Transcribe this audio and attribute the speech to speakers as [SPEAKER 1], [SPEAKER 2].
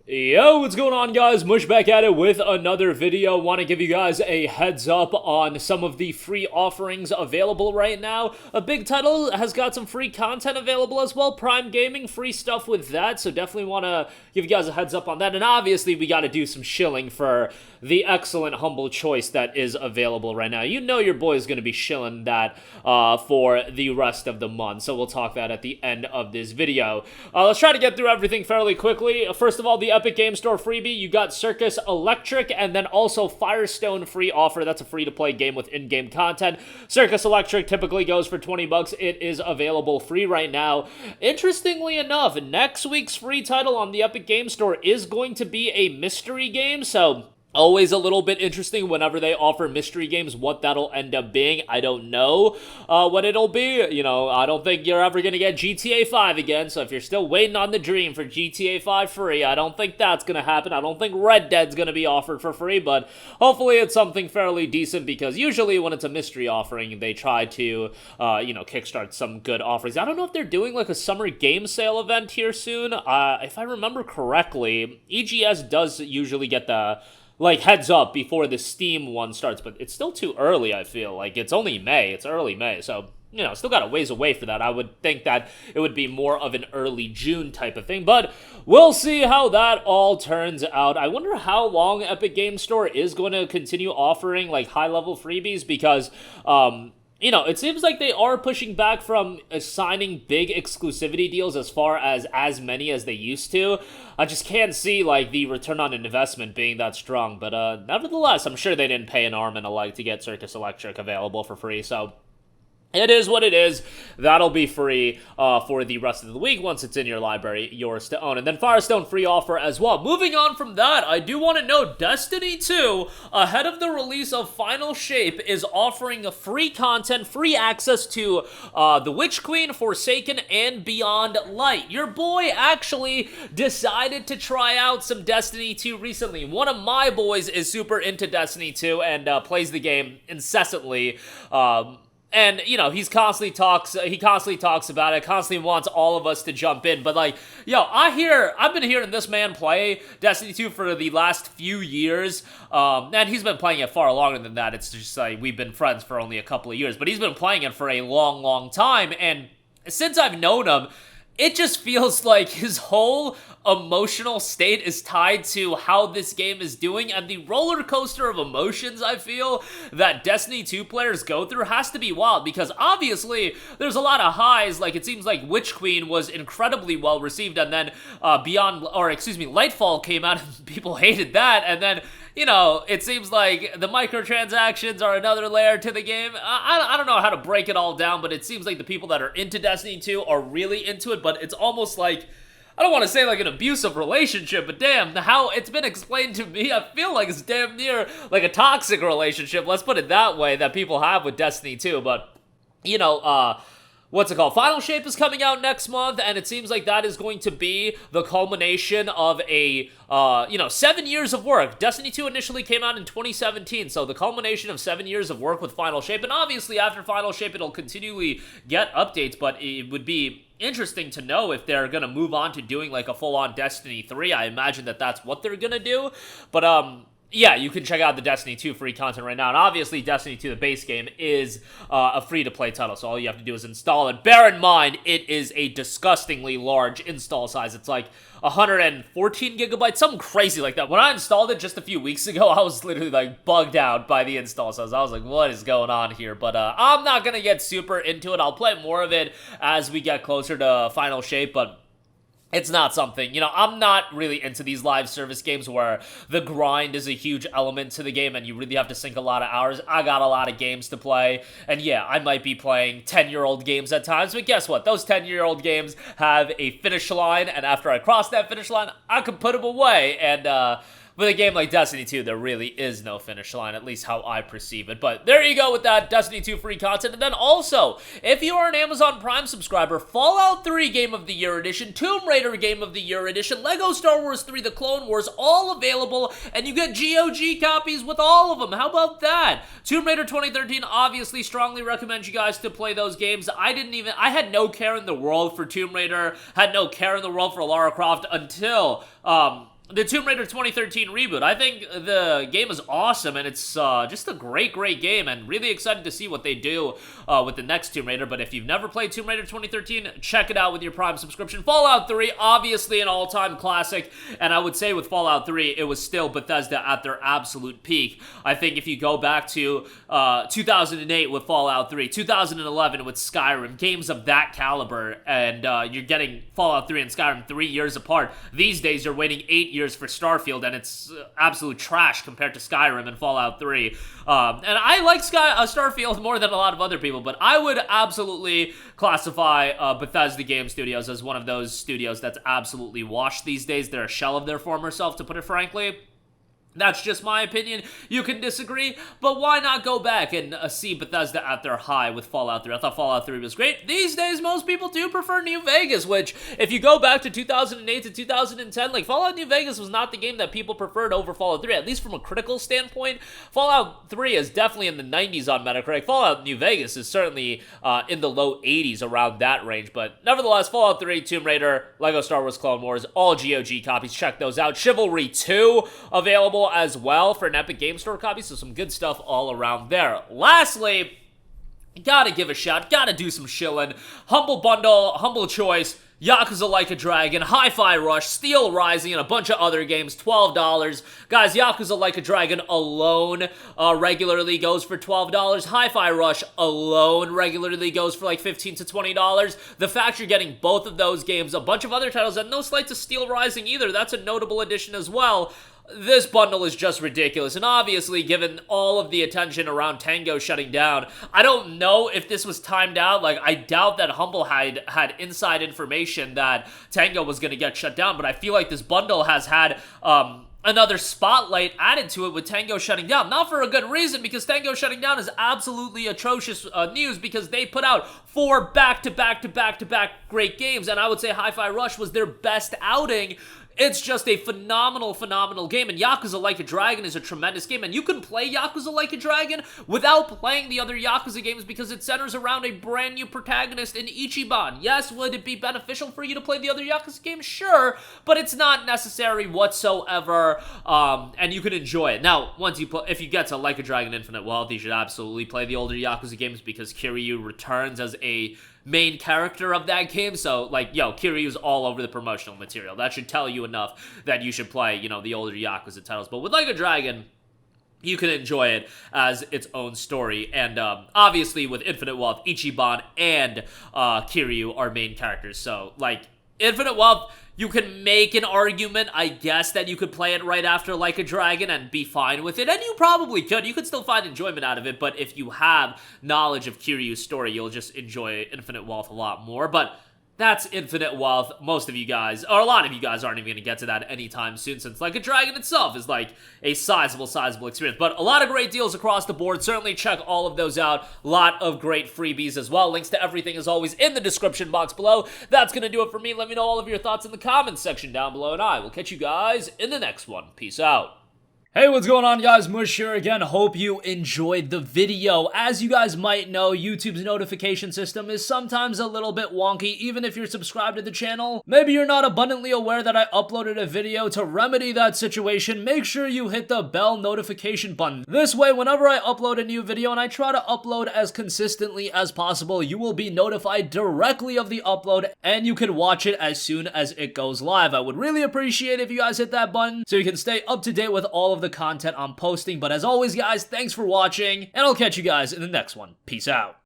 [SPEAKER 1] Yo, what's going on, guys? Mush back at it with another video. Want to give you guys a heads up on some of the free offerings available right now. A big title has got some free content available as well. Prime Gaming, free stuff with that, so definitely want to give you guys a heads up on that. And obviously, we got to do some shilling for the excellent Humble Choice that is available right now. You know your boy is going to be shilling that for the rest of the month, so we'll talk that at the end of this video. Let's try to get through everything fairly quickly. First of all, the Epic Game Store freebie, you got Circus Electric, and then also Firestone free offer. That's a free-to-play game with in-game content. Circus Electric typically goes for 20 bucks. It is available free right now. Interestingly enough, next week's free title on the Epic Game Store is going to be a mystery game, so always a little bit interesting whenever they offer mystery games. What that'll end up being, I don't know what it'll be. You know, I don't think you're ever going to get GTA 5 again, so if you're still waiting on the dream for GTA 5 free, I don't think that's going to happen. I don't think Red Dead's going to be offered for free, but hopefully it's something fairly decent, because usually when it's a mystery offering, they try to, kickstart some good offerings. I don't know if they're doing like a summer game sale event here soon. If I remember correctly, EGS does usually get the heads up before the Steam one starts, but it's still too early. I feel like it's only May. It's early May, so still got a ways away for that. I would think that it would be more of an early June type of thing, but we'll see how that all turns out. I wonder how long Epic Game Store is going to continue offering like high-level freebies, because it seems like they are pushing back from assigning big exclusivity deals as many as they used to. I just can't see, like, the return on investment being that strong. But, nevertheless, I'm sure they didn't pay an arm and a leg to get Circus Electric available for free, so it is what it is. That'll be free for the rest of the week once it's in your library, yours to own. And then Firestone free offer as well. Moving on from that, I do want to note Destiny 2, ahead of the release of Final Shape, is offering a free content, free access to the Witch Queen, Forsaken, and Beyond Light. Your boy actually decided to try out some Destiny 2 recently. One of my boys is super into Destiny 2 and plays the game incessantly. And, he constantly talks about it, constantly wants all of us to jump in. But, I've been hearing this man play Destiny 2 for the last few years. And he's been playing it far longer than that. It's just like we've been friends for only a couple of years. But he's been playing it for a long, long time. And since I've known him, it just feels like his whole emotional state is tied to how this game is doing, and the roller coaster of emotions I feel that Destiny 2 players go through has to be wild, because obviously there's a lot of highs. Like, it seems like Witch Queen was incredibly well received, and then Lightfall came out and people hated that, and then it seems like the microtransactions are another layer to the game. I don't know how to break it all down, but it seems like the people that are into Destiny 2 are really into it, but it's almost like, I don't want to say like an abusive relationship, but damn, how it's been explained to me, I feel like it's damn near like a toxic relationship, let's put it that way, that people have with Destiny 2, but, what's it called? Final Shape is coming out next month, and it seems like that is going to be the culmination of a, 7 years of work. Destiny 2 initially came out in 2017, so the culmination of 7 years of work with Final Shape, and obviously after Final Shape it'll continually get updates, but it would be interesting to know if they're gonna move on to doing like a full-on Destiny 3. I imagine that that's what they're gonna do, but yeah, you can check out the Destiny 2 free content right now. And obviously, Destiny 2, the base game, is a free-to-play title, so all you have to do is install it. Bear in mind, it is a disgustingly large install size. It's like 114 gigabytes, something crazy like that. When I installed it just a few weeks ago, I was literally like bugged out by the install size. I was like, what is going on here? But I'm not going to get super into it. I'll play more of it as we get closer to Final Shape, but it's not something, I'm not really into these live service games where the grind is a huge element to the game and you really have to sink a lot of hours. I got a lot of games to play, and yeah, I might be playing 10-year-old games at times, but guess what? Those 10-year-old games have a finish line, and after I cross that finish line, I can put them away, and, with a game like Destiny 2, there really is no finish line, at least how I perceive it. But there you go with that Destiny 2 free content. And then also, if you are an Amazon Prime subscriber, Fallout 3 Game of the Year Edition, Tomb Raider Game of the Year Edition, Lego Star Wars 3 The Clone Wars, all available, and you get GOG copies with all of them. How about that? Tomb Raider 2013, obviously strongly recommend you guys to play those games. I had no care in the world for Tomb Raider, had no care in the world for Lara Croft until, the Tomb Raider 2013 reboot. I think the game is awesome, and it's just a great game, and really excited to see what they do with the next Tomb Raider. But if you've never played Tomb Raider 2013, check it out with your Prime subscription. Fallout 3, obviously an all-time classic, and I would say with Fallout 3, it was still Bethesda at their absolute peak. I think if you go back to 2008 with Fallout 3, 2011 with Skyrim, games of that caliber, and you're getting Fallout 3 and Skyrim 3 years apart. These days, you're waiting 8 years for Starfield, and it's absolute trash compared to Skyrim and Fallout 3. And I like Starfield more than a lot of other people, but I would absolutely classify Bethesda Game Studios as one of those studios that's absolutely washed these days. They're a shell of their former self, to put it frankly. That's just my opinion. You can disagree, but why not go back and see Bethesda at their high with Fallout 3? I thought Fallout 3 was great. These days, most people do prefer New Vegas, which, if you go back to 2008 to 2010, like, Fallout New Vegas was not the game that people preferred over Fallout 3, at least from a critical standpoint. Fallout 3 is definitely in the 90s on Metacritic. Fallout New Vegas is certainly in the low 80s, around that range, but nevertheless, Fallout 3, Tomb Raider, LEGO Star Wars Clone Wars, all GOG copies. Check those out. Chivalry 2, available as well for an Epic Game Store copy, so some good stuff all around there. Lastly, gotta give a shout, gotta do some shilling. Humble Bundle, Humble Choice, Yakuza Like a Dragon, Hi-Fi Rush, Steel Rising, and a bunch of other games, $12. Guys, Yakuza Like a Dragon alone regularly goes for $12. Hi-Fi Rush alone regularly goes for like $15 to $20. The fact you're getting both of those games, a bunch of other titles, and no slight to Steel Rising either, that's a notable addition as well. This bundle is just ridiculous, and obviously, given all of the attention around Tango shutting down, I don't know if this was timed out. Like, I doubt that Humble had inside information that Tango was going to get shut down, but I feel like this bundle has had another spotlight added to it with Tango shutting down. Not for a good reason, because Tango shutting down is absolutely atrocious news, because they put out 4 back-to-back great games, and I would say Hi-Fi Rush was their best outing. It's just a phenomenal game, and Yakuza Like a Dragon is a tremendous game, and you can play Yakuza Like a Dragon without playing the other Yakuza games because it centers around a brand new protagonist in Ichiban. Yes, would it be beneficial for you to play the other Yakuza games? Sure, but it's not necessary whatsoever, and you can enjoy it. Now, if you get to Like a Dragon Infinite Wealth, you should absolutely play the older Yakuza games because Kiryu returns as a main character of that game, so, like, Kiryu's all over the promotional material. That should tell you enough that you should play, the older Yakuza titles. But with Like a Dragon, you can enjoy it as its own story, and obviously with Infinite Wealth, Ichiban and Kiryu are main characters, so, like, Infinite Wealth, you can make an argument, I guess, that you could play it right after Like a Dragon and be fine with it, and you probably could. You could still find enjoyment out of it, but if you have knowledge of Kiryu's story, you'll just enjoy Infinite Wealth a lot more. But that's Infinite Wealth. Most of you guys, or a lot of you guys, aren't even going to get to that anytime soon, since Like a Dragon itself is like a sizable experience. But a lot of great deals across the board. Certainly check all of those out. A lot of great freebies as well. Links to everything, as always, in the description box below. That's going to do it for me. Let me know all of your thoughts in the comments section down below, and I will catch you guys in the next one. Peace out. Hey, what's going on, guys? Mush here again. Hope you enjoyed the video. As you guys might know, YouTube's notification system is sometimes a little bit wonky, even if you're subscribed to the channel. Maybe you're not abundantly aware that I uploaded a video. To remedy that situation, make sure you hit the bell notification button. This way, whenever I upload a new video, and I try to upload as consistently as possible, you will be notified directly of the upload, and you can watch it as soon as it goes live. I would really appreciate it if you guys hit that button so you can stay up to date with all of the content I'm posting. But as always, guys, thanks for watching, and I'll catch you guys in the next one. Peace out.